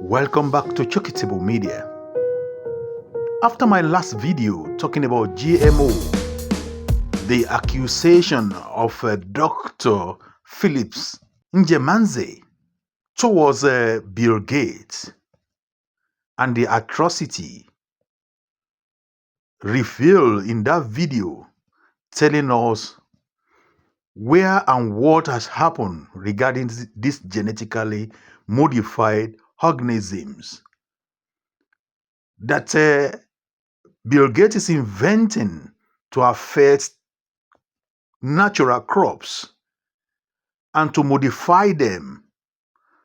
Welcome back to Nnimmo Media. After my last video talking about GMO, the accusation of Dr. Phillips Njemanze towards Bill Gates and the atrocity revealed in that video telling us where and what has happened regarding these genetically modified organisms that Bill Gates is inventing to affect natural crops and to modify them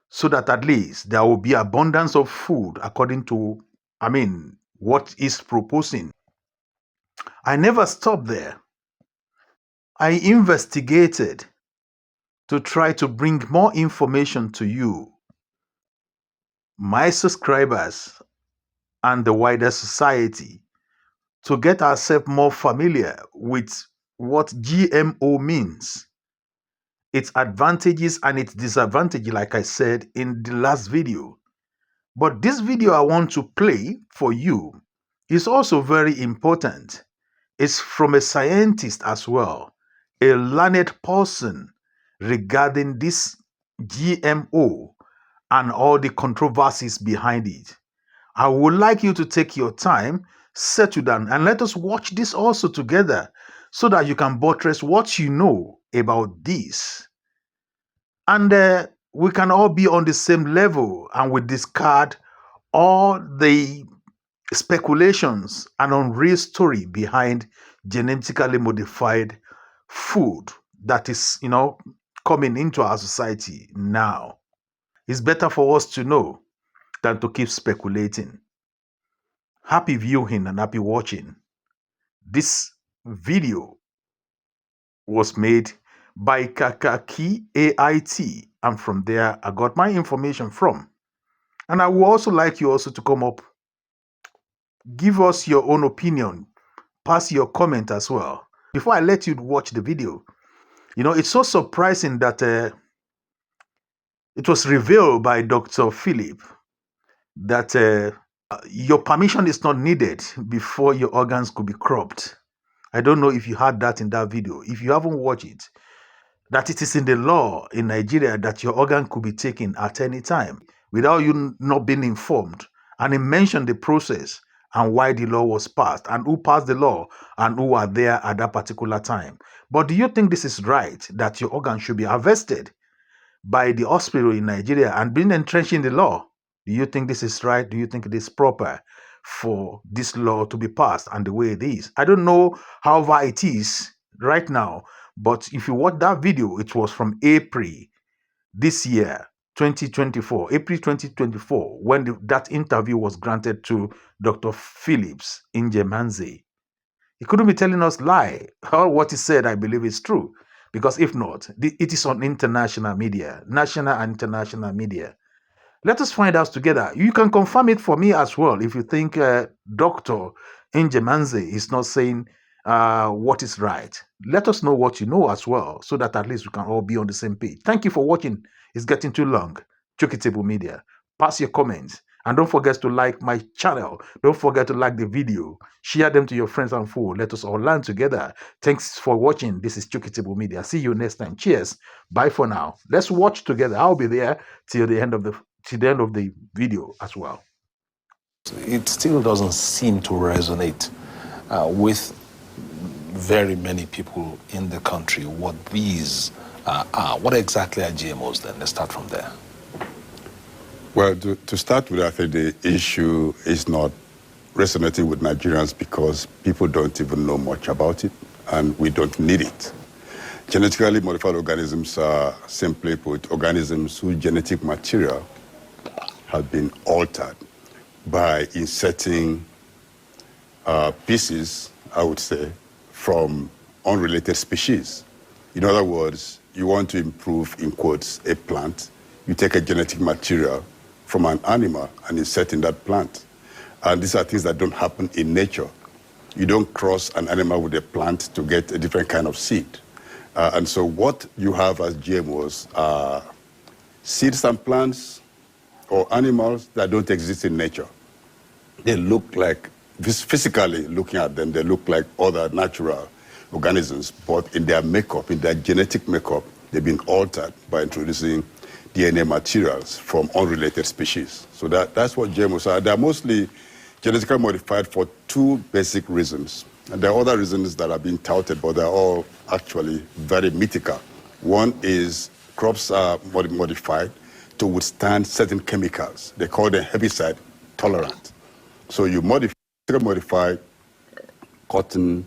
so that at least there will be abundance of food according to, what he's proposing. I never stopped there. I investigated to try to bring more information to you, my subscribers, and the wider society to get ourselves more familiar with what GMO means, its advantages and its disadvantages, like I said in the last video. But this video I want to play for you is also very important. It's from a scientist as well, a learned person regarding this GMO and all the controversies behind it. I would like you to take your time, settle down, and let us watch this also together so that you can buttress what you know about this. And we can all be on the same level and we discard all the speculations and unreal story behind genetically modified food that is, coming into our society now. It's better for us to know than to keep speculating. Happy viewing and happy watching. This video was made by Kakaki AIT, and from there I got my information from. And I would also like you also to come up, give us your own opinion, pass your comment as well. Before I let you watch the video, it's so surprising that it was revealed by Dr. Philip that your permission is not needed before your organs could be cropped. I don't know if you heard that in that video. If you haven't watched it, that it is in the law in Nigeria that your organ could be taken at any time without you not being informed. And it mentioned the process and why the law was passed and who passed the law and who were there at that particular time. But do you think this is right, that your organ should be harvested by the hospital in Nigeria and being entrenched in the law? Do you think this is right? Do you think it is proper for this law to be passed and the way it is? I don't know how far it is right now, but if you watch that video, it was from April this year, 2024, April 2024, when that interview was granted to Dr. Phillips Njemanze. He couldn't be telling us lie. All what he said, I believe, is true. Because if not, it is on international media, national and international media. Let us find out together. You can confirm it for me as well if you think Dr. Njemanze is not saying what is right. Let us know what you know as well so that at least we can all be on the same page. Thank you for watching. It's getting too long. Nnimmo Media. Pass your comments. And don't forget to like my channel. Don't forget to like the video. Share them to your friends and foes. Let us all learn together. Thanks for watching. This is Nnimmo Media. See you next time. Cheers. Bye for now. Let's watch together. I'll be there till the end of the video as well. It still doesn't seem to resonate with very many people in the country what these are. What exactly are GMOs then? Let's start from there. Well, to start with, I think the issue is not resonating with Nigerians because people don't even know much about it, and we don't need it. Genetically modified organisms are, simply put, organisms whose genetic material has been altered by inserting pieces, I would say, from unrelated species. In other words, you want to improve, in quotes, a plant, you take a genetic material from an animal and insert in that plant. And these are things that don't happen in nature. You don't cross an animal with a plant to get a different kind of seed. And so what you have as GMOs are seeds and plants or animals that don't exist in nature. They look like, physically looking at them, they look like other natural organisms, but in their makeup, in their genetic makeup, they've been altered by introducing DNA materials from unrelated species. So that's what GMOs are. They're mostly genetically modified for two basic reasons. And there are other reasons that are being touted, but they're all actually very mythical. One is crops are modified to withstand certain chemicals. They call them herbicide tolerant. So you modify cotton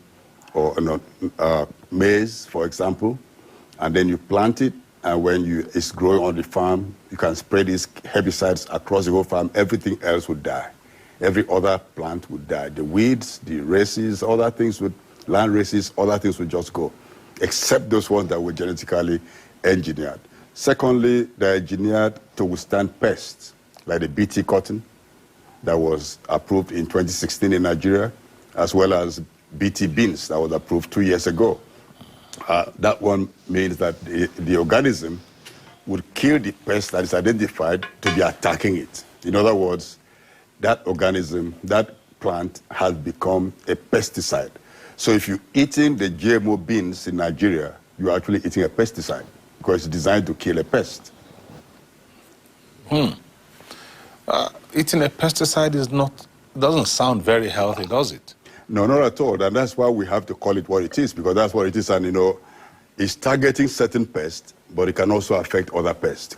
or maize, for example, and then you plant it, and when it's growing on the farm, you can spray these herbicides across the whole farm. Everything else would die. Every other plant would die. The weeds, the races, other things land races, other things would just go, except those ones that were genetically engineered. Secondly, they're engineered to withstand pests, like the BT cotton that was approved in 2016 in Nigeria, as well as BT beans that was approved 2 years ago. That one means that the organism would kill the pest that is identified to be attacking it. In other words, that organism, that plant has become a pesticide. So if you're eating the GMO beans in Nigeria, you're actually eating a pesticide because it's designed to kill a pest. Eating a pesticide doesn't sound very healthy, does it? No, not at all. And that's why we have to call it what it is, because that's what it is. And, it's targeting certain pests, but it can also affect other pests,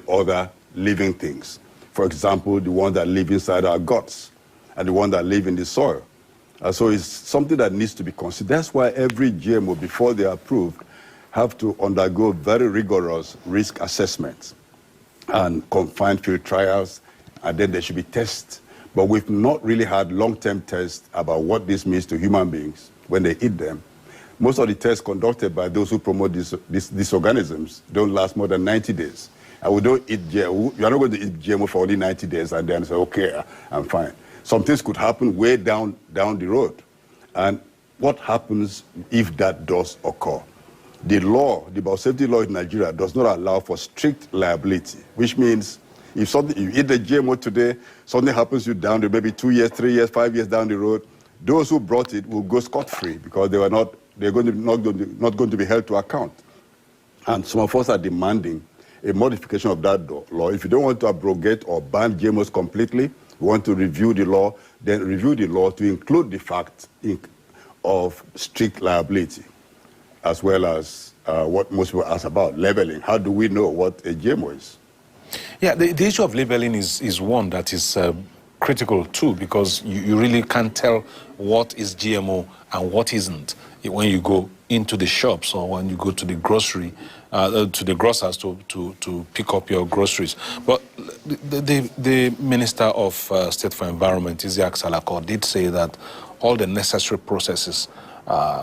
other living things. For example, the ones that live inside our guts and the ones that live in the soil. So it's something that needs to be considered. That's why every GMO, before they're approved, have to undergo very rigorous risk assessments and confined field trials, and then there should be tests. But we've not really had long-term tests about what this means to human beings when they eat them. Most of the tests conducted by those who promote these organisms don't last more than 90 days. And we don't eat GMO. You're not going to eat GMO for only 90 days and then say, okay, I'm fine. Some things could happen way down the road. And what happens if that does occur? The law, the biosafety law in Nigeria does not allow for strict liability, which means if you eat the GMO today, something happens to you down the maybe 2 years, 3 years, 5 years down the road, those who brought it will go scot-free because they're not going to be held to account. And some of us are demanding a modification of that law. If you don't want to abrogate or ban GMOs completely, you want to review the law, then review the law to include the fact of strict liability, as well as what most people ask about, labeling. How do we know what a GMO is? Yeah, the issue of labeling is one that is critical too, because you really can't tell what is GMO and what isn't when you go into the shops or when you go to the grocers to pick up your groceries. But the Minister of State for Environment, Isiaq Salako, did say that all the necessary processes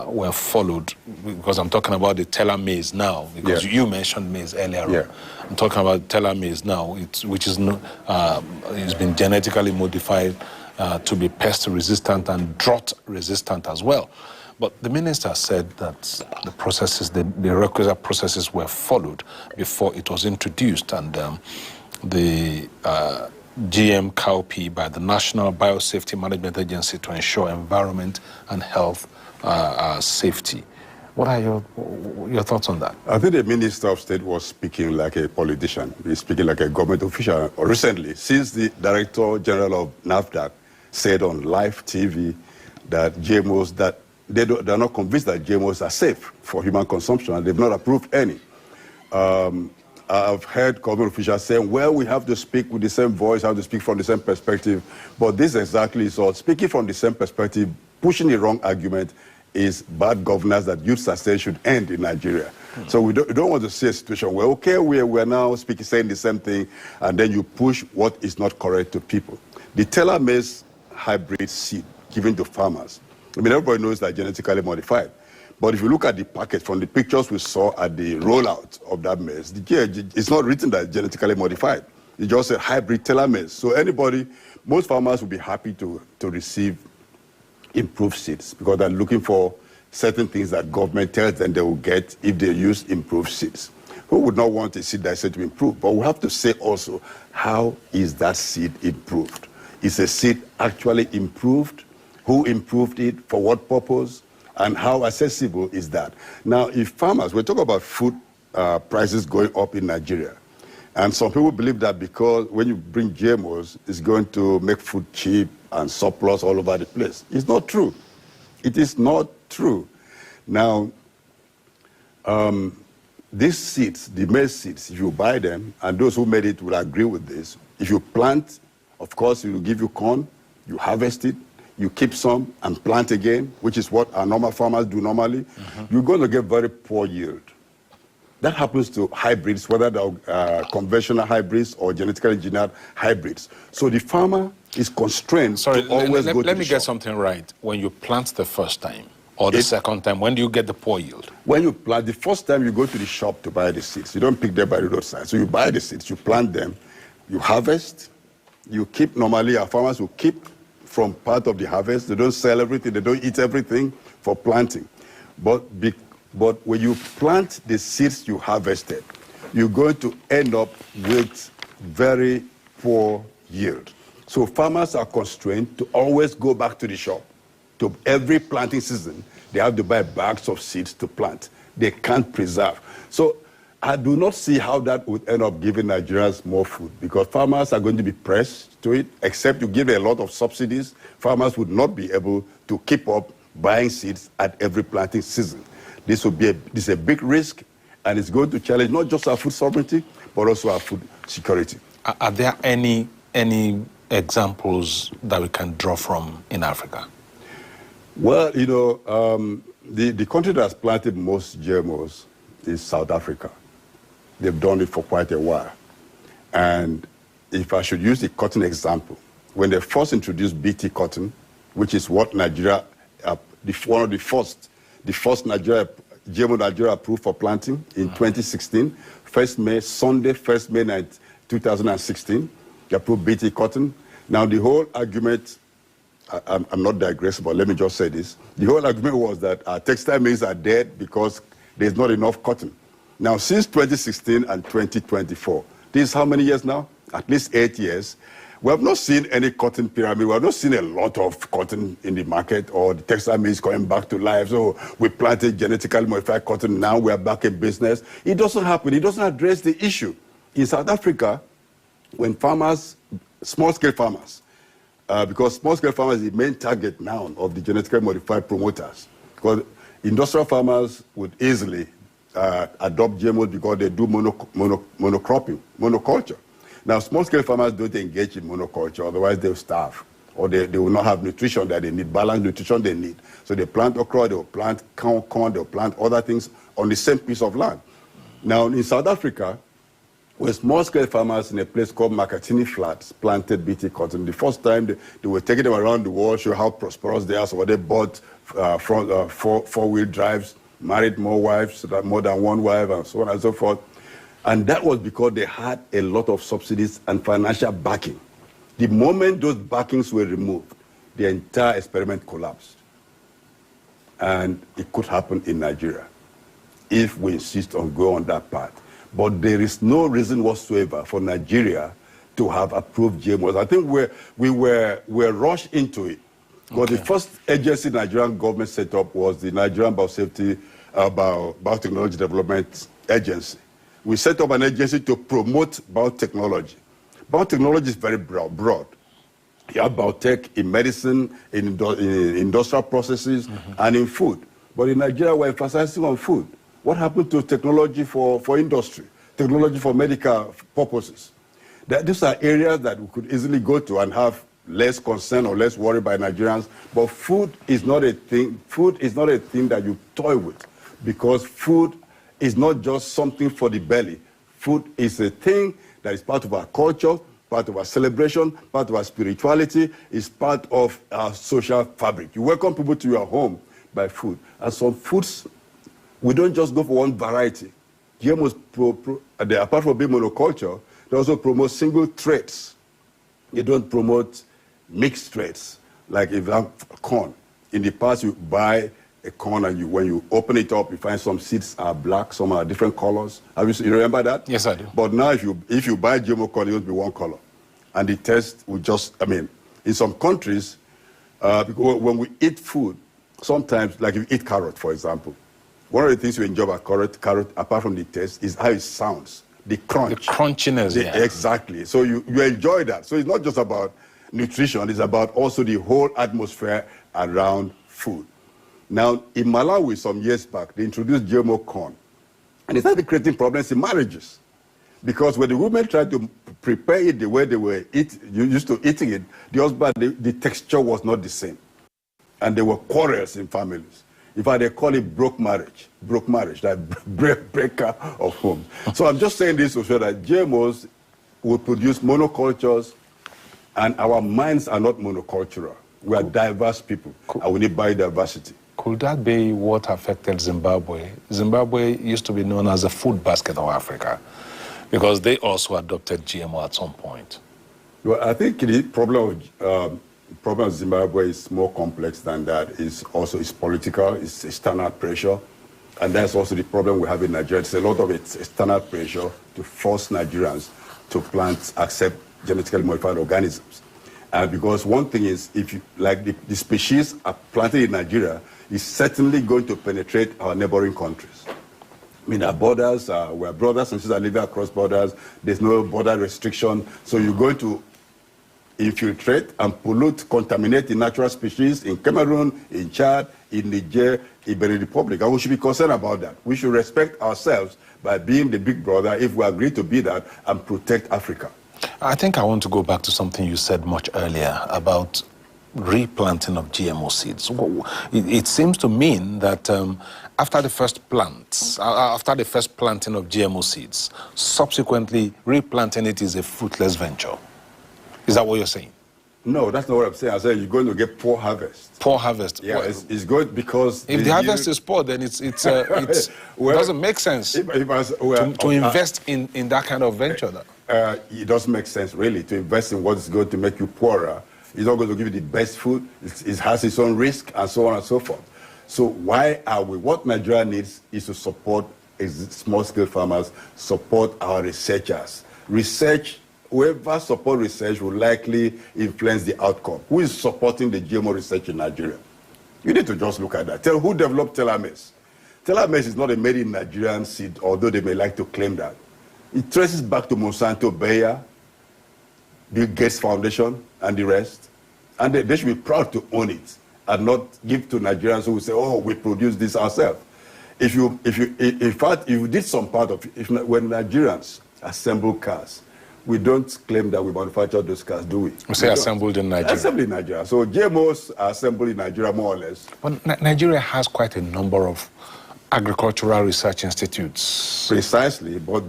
were followed, because I'm talking about the teller maize now, because you mentioned maize earlier on. I'm talking about teller maize now, which is it's been genetically modified to be pest resistant and drought resistant as well. But the minister said that the processes, the requisite processes were followed before it was introduced, and the GM cowpea by the National Biosafety Management Agency to ensure environment and health safety. What are your thoughts on that? I think the Minister of State was speaking like a politician. He's speaking like a government official. Recently, since the Director General of NAFDAC said on live TV that GMOs, that they're not convinced that GMOs are safe for human consumption, and they've not approved any. I've heard government officials saying, well, we have to speak with the same voice, have to speak from the same perspective. But this exactly is all. Speaking from the same perspective, pushing the wrong argument is bad governance that youth success should end in Nigeria. So we don't want to see a situation where, okay, we're now saying the same thing, and then you push what is not correct to people. The teller maize hybrid seed given to farmers, everybody knows that genetically modified. But if you look at the packet from the pictures we saw at the rollout of that maize, it's not written that it's genetically modified. It just said hybrid teller maize. So most farmers will be happy to receive improved seeds because they're looking for certain things that government tells them they will get if they use improved seeds. Who would not want a seed that is said to be improved? But we have to say also, how is that seed improved? Is a seed actually improved? Who improved it? For what purpose? And how accessible is that? Now, if farmers, we talk about food prices going up in Nigeria, and some people believe that because when you bring GMOs, it's going to make food cheap and surplus all over the place. It's not true. It is not true. Now, these seeds, the maize seeds, if you buy them, and those who made it will agree with this, if you plant, of course, it will give you corn, you harvest it, you keep some and plant again, which is what our normal farmers do normally, you're going to get very poor yield. That happens to hybrids, whether they're conventional hybrids or genetically engineered hybrids. So the farmer is constrained to always go to the shop. Let me get something right. When you plant the first time or the second time, when do you get the poor yield? When you plant, the first time you go to the shop to buy the seeds. You don't pick them by the roadside. So you buy the seeds, you plant them, you harvest, you keep. Normally our farmers will keep from part of the harvest. They don't sell everything, they don't eat everything for planting. But when you plant the seeds you harvested, you're going to end up with very poor yield. So farmers are constrained to always go back to the shop. To every planting season, they have to buy bags of seeds to plant. They can't preserve. So I do not see how that would end up giving Nigerians more food, because farmers are going to be pressed to it. Except you give a lot of subsidies, farmers would not be able to keep up buying seeds at every planting season. This is a big risk, and it's going to challenge not just our food sovereignty, but also our food security. Are there any examples that we can draw from in Africa? Well, you know, the country that's planted most GMOs is South Africa. They've done it for quite a while. And if I should use the cotton example, when they first introduced BT cotton, which is what Nigeria, one of the first GMO Nigeria approved for planting in 2016, Sunday, 1st May 2016, they approved BT cotton. Now the whole argument, I'm not digressing, but let me just say this. The whole argument was that our textile mills are dead because there's not enough cotton. Now, since 2016 and 2024, this is how many years now? At least 8 years. We have not seen any cotton pyramid. We have not seen a lot of cotton in the market or the textile mills coming back to life. So we planted genetically modified cotton. Now we are back in business. It doesn't happen. It doesn't address the issue. In South Africa, when farmers, small-scale farmers, because small-scale farmers is the main target now of the genetically modified promoters, because industrial farmers would easily adopt GMOs because they do monocropping, monoculture. Now, small-scale farmers don't engage in monoculture, otherwise they'll starve, or they will not have nutrition that they need, balanced nutrition they need. So they plant okra, they'll plant corn, they'll plant other things on the same piece of land. Now, in South Africa, where small-scale farmers in a place called Makatini Flats planted BT cotton, the first time they were taking them around the world, show how prosperous they are, so they bought four-wheel drives, married more wives, more than one wife, and so on and so forth. And that was because they had a lot of subsidies and financial backing. The moment those backings were removed, the entire experiment collapsed. And it could happen in Nigeria if we insist on going on that path. But there is no reason whatsoever for Nigeria to have approved GMOs. I think we were rushed into it. Because the first agency the Nigerian government set up was the Nigerian Biosafety Biotechnology Development Agency. We set up an agency to promote biotechnology. Biotechnology is very broad. You have biotech in medicine, in industrial processes, and in food. But in Nigeria, we're emphasizing on food. What happened to technology for industry, technology for medical purposes? These are areas that we could easily go to and have less concern or less worry by Nigerians. But food is not a thing. Food is not a thing that you toy with, because food is not just something for the belly. Food is a thing that is part of our culture, part of our celebration, part of our spirituality, is part of our social fabric. You welcome people to your home by food. And some foods, we don't just go for one variety. GMOs, apart from being monoculture, they also promote single traits. They don't promote mixed traits. Like if you have corn, in the past you buy a corn and when you open it up, you find some seeds are black, some are different colors. You remember that? Yes, I do. But now if you buy GMO corn, it will be one color. And the taste will just, in some countries, because when we eat food, sometimes, like if you eat carrot, for example, one of the things you enjoy about carrot, apart from the taste, is how it sounds, the crunch. The crunchiness, yeah. Exactly. So you enjoy that. So it's not just about nutrition, it's about also the whole atmosphere around food. Now, in Malawi, some years back, they introduced GMO corn. And it started creating problems in marriages. Because when the women tried to prepare it the way they were used to eating it, the husband, the texture was not the same. And there were quarrels in families. In fact, they call it broke marriage, that breaker of homes. So I'm just saying this to show that GMOs will produce monocultures, and our minds are not monocultural. We are diverse people, and we need biodiversity. Could that be what affected Zimbabwe? Zimbabwe used to be known as the food basket of Africa, because they also adopted GMO at some point. Well, I think the problem of Zimbabwe is more complex than that. It's political, it's external pressure, and that's also the problem we have in Nigeria. It's a lot of external pressure to force Nigerians to accept genetically modified organisms. Because one thing is, if you, like the species are planted in Nigeria, is certainly going to penetrate our neighboring countries. Our borders, we're brothers and sisters living across borders. There's no border restriction. So you're going to infiltrate and pollute, contaminate the natural species in Cameroon, in Chad, in Niger, in Benin Republic. And we should be concerned about that. We should respect ourselves by being the big brother if we agree to be that and protect Africa. I think I want to go back to something you said much earlier about replanting of GMO seeds. It seems to mean that after the first planting of GMO seeds, subsequently replanting it is a fruitless venture. Is that what you're saying? No, that's not what I'm saying. I said you're going to get poor harvest. Poor harvest. Yeah, it's good because if the harvest is poor, then it doesn't make sense to invest in that kind of venture. It doesn't make sense really to invest in what is going to make you poorer. It's not going to give you the best food. It has its own risk and so on and so forth. So why are we? What Nigeria needs is to support small-scale farmers, support our researchers. Whoever supports research will likely influence the outcome. Who is supporting the GMO research in Nigeria? You need to just look at that. Who developed telomerase? Telomerase is not a made in Nigerian seed, although they may like to claim that. It traces back to Monsanto, Bayer, Bill Gates Foundation, and the rest. And they should be proud to own it and not give to Nigerians who will say, oh, we produce this ourselves. In fact, if you did some part of it, when Nigerians assemble cars, we don't claim that we manufacture those cars, do we? We say assembled in Nigeria. Assembled in Nigeria. So GMOs are assembled in Nigeria, more or less. But Nigeria has quite a number of agricultural research institutes. Precisely, but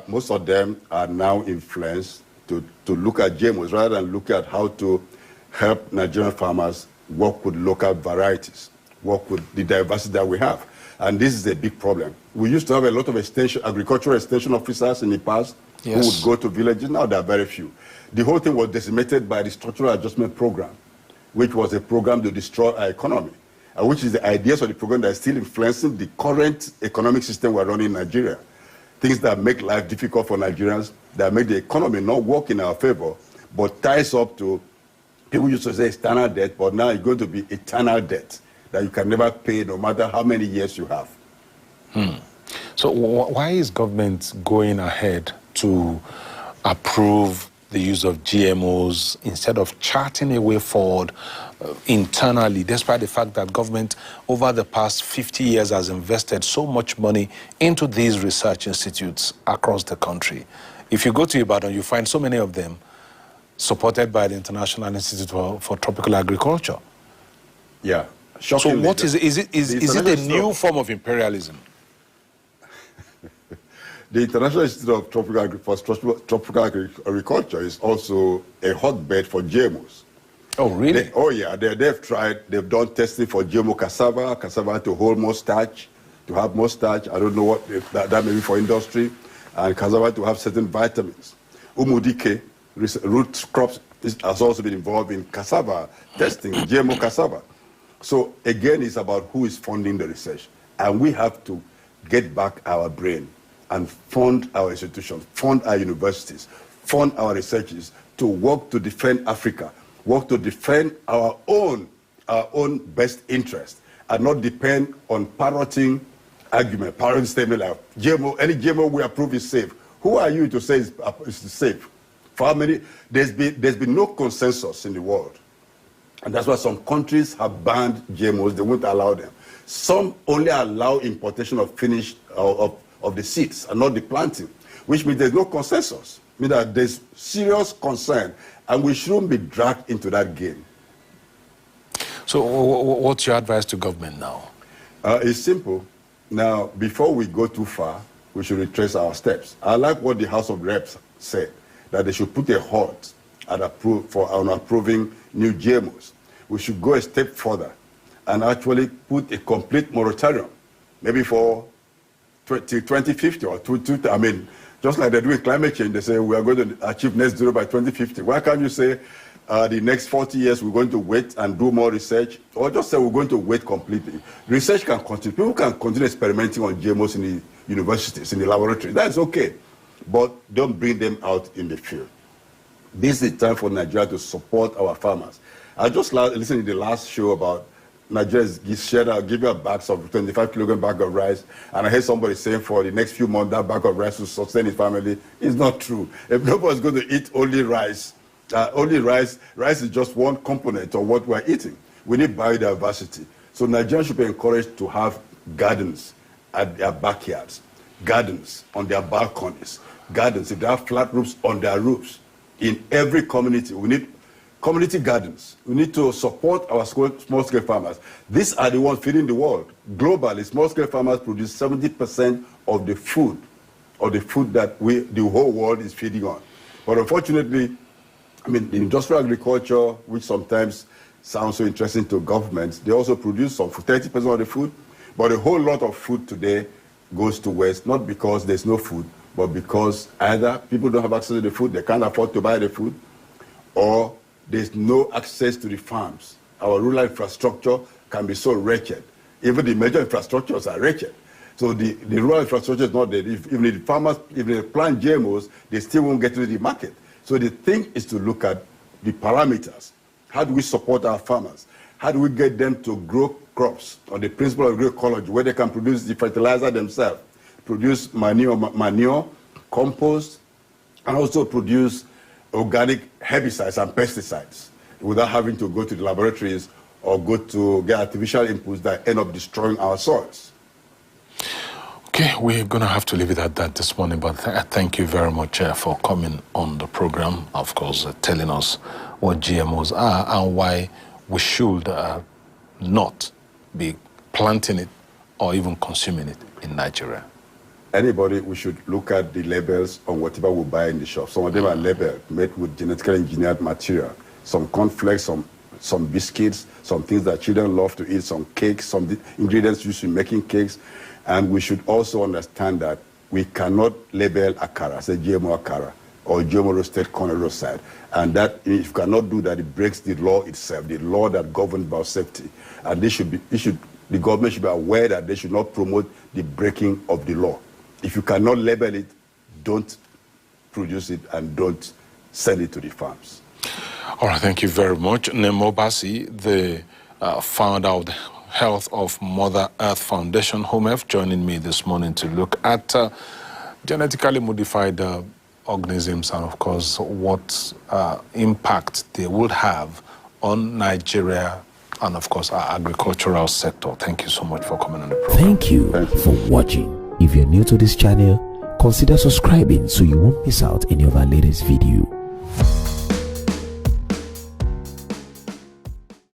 most of them are now influenced to look at GMOs rather than look at how to help Nigerian farmers work with local varieties, work with the diversity that we have. And this is a big problem. We used to have a lot of agricultural extension officers in the past. Yes. Who would go to villages. Now there are very few. The whole thing was decimated by the Structural Adjustment Program, which was a program to destroy our economy, which is the ideas of the program that is still influencing the current economic system we're running in Nigeria. Things that make life difficult for Nigerians, that make the economy not work in our favor, but ties up to, people used to say external debt, but now it's going to be eternal debt that you can never pay no matter how many years you have. So why is government going ahead to approve the use of GMOs instead of charting a way forward internally, despite the fact that government over the past 50 years has invested so much money into these research institutes across the country? If you go to Ibadan, you find so many of them supported by the International Institute for Tropical Agriculture. Yeah. So what is it? Is it a new form of imperialism? The International Institute of Tropical Agriculture is also a hotbed for GMOs. Oh, really? They've done testing for GMO cassava to hold more starch, to have more starch. I don't know what that may be for industry, and cassava to have certain vitamins. Umudike, root crops, has also been involved in cassava testing, GMO cassava. So again, it's about who is funding the research. And we have to get back our brain and fund our institutions, fund our universities, fund our researchers to work to defend Africa, work to defend our own best interest, and not depend on parroting argument, parroting statement like GMO, any GMO we approve is safe. Who are you to say it's safe? For how many? There's been no consensus in the world. And that's why some countries have banned GMOs. They won't allow them. Some only allow importation of finished of the seeds and not the planting, which means there's no consensus. I mean that there's serious concern, and we shouldn't be dragged into that game. So what's your advice to government now? It's simple. Now, before we go too far, we should retrace our steps. I like what the House of Reps said, that they should put a halt on approving new GMOs. We should go a step further and actually put a complete moratorium, maybe for 2050 or I mean, just like they do with climate change, they say we are going to achieve net zero by 2050. Why can't you say the next 40 years we're going to wait and do more research, or just say we're going to wait completely? Research can continue. People can continue experimenting on GMOs in the universities, in the laboratory. That's okay, but don't bring them out in the field. This is the time for Nigeria to support our farmers. I just listened to the last show about Nigeria's giving a bags of 25 kilogram bag of rice, and I heard somebody saying for the next few months that bag of rice will sustain his family. It's not true. If nobody's going to eat only rice, rice is just one component of what we're eating. We need biodiversity. So Nigerians should be encouraged to have gardens at their backyards, gardens on their balconies, gardens if they have flat roofs on their roofs. In every community, we need community gardens. We need to support our small-scale farmers. These are the ones feeding the world. Globally, small-scale farmers produce 70% of the food that the whole world is feeding on. But unfortunately, I mean, the industrial agriculture, which sometimes sounds so interesting to governments, they also produce some 30% of the food, but a whole lot of food today goes to waste, not because there's no food, but because either people don't have access to the food, they can't afford to buy the food, or there's no access to the farms. Our rural infrastructure can be so wretched. Even the major infrastructures are wretched. So the rural infrastructure is not there. If the farmers, if they plant GMOs, they still won't get to the market. So the thing is to look at the parameters. How do we support our farmers? How do we get them to grow crops on the principle of agroecology, where they can produce the fertilizer themselves, produce manure, compost, and also produce organic herbicides and pesticides without having to go to the laboratories or go to get artificial inputs that end up destroying our soils. Okay, we're going to have to leave it at that this morning, but thank you very much for coming on the program, of course, telling us what GMOs are and why we should not be planting it or even consuming it in Nigeria. Anybody, we should look at the labels on whatever we buy in the shop. Some of them are labeled, made with genetically engineered material. Some cornflakes, some biscuits, some things that children love to eat, some cakes, some ingredients used in making cakes. And we should also understand that we cannot label akara, say GMO akara, or GMO roasted corn roadside. And that, if you cannot do that, it breaks the law itself, the law that governs biosafety. And the government should be aware that they should not promote the breaking of the law. If you cannot label it, don't produce it and don't send it to the farms. All right, thank you very much. Nnimmo Bassey, the founder of the Health of Mother Earth Foundation, HOMEF, joining me this morning to look at genetically modified organisms and, of course, what impact they would have on Nigeria and, of course, our agricultural sector. Thank you so much for coming on the program. Thank you for watching. If you're new to this channel, consider subscribing so you won't miss out any of our latest videos.